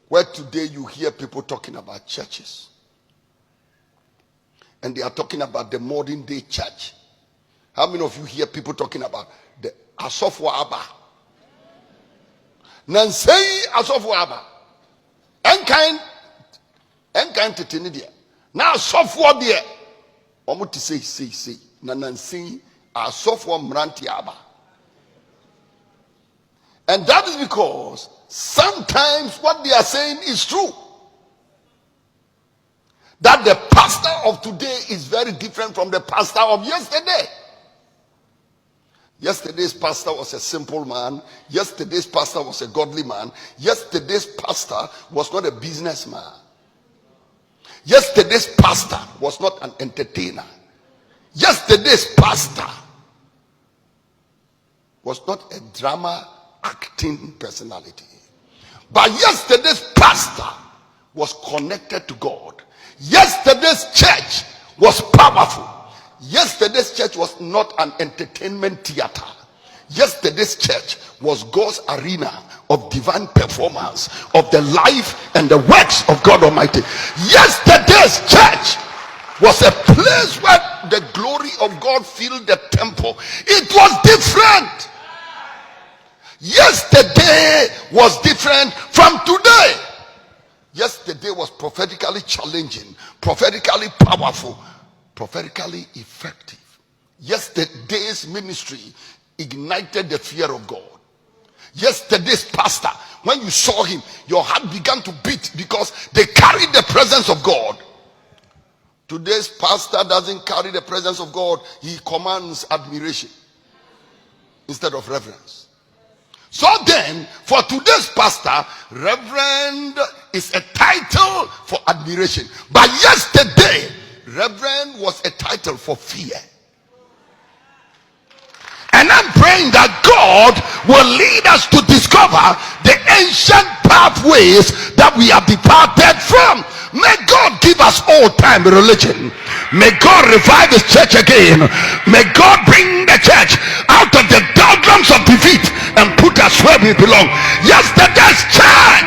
Where today you hear people talking about churches. And they are talking about the modern day church. How many of you hear people talking about the Asofo Abba? Nansei Asofo Abba. Enkain teteni dia. Na Asofo dia. Omo ti say. Na nansei Asofo Mranti Abba. And that is because sometimes what they are saying is true. That the pastor of today is very different from the pastor of yesterday. Yesterday's pastor was a simple man. Yesterday's pastor was a godly man. Yesterday's pastor was not a businessman. Yesterday's pastor was not an entertainer. Yesterday's pastor was not a drama acting personality. But yesterday's pastor was connected to God. Yesterday's church was powerful. Yesterday's church was not an entertainment theater. Yesterday's church was God's arena of divine performance of the life and the works of God Almighty. Yesterday's church was a place where the glory of God filled the temple. It was different. Yesterday was different from today. Yesterday was prophetically challenging, prophetically powerful, prophetically effective. Yesterday's ministry ignited the fear of God. Yesterday's pastor, when you saw him, your heart began to beat because they carried the presence of God. Today's pastor doesn't carry the presence of God. He commands admiration instead of reverence. So then, for today's pastor, reverend is a title for admiration. But yesterday, reverend was a title for fear. And I'm praying that God will lead us to discover the ancient pathways that we have departed from. May God give us old-time religion. May God revive his church again. May God bring the church out of the doldrums of defeat and put us where we belong. Yesterday's church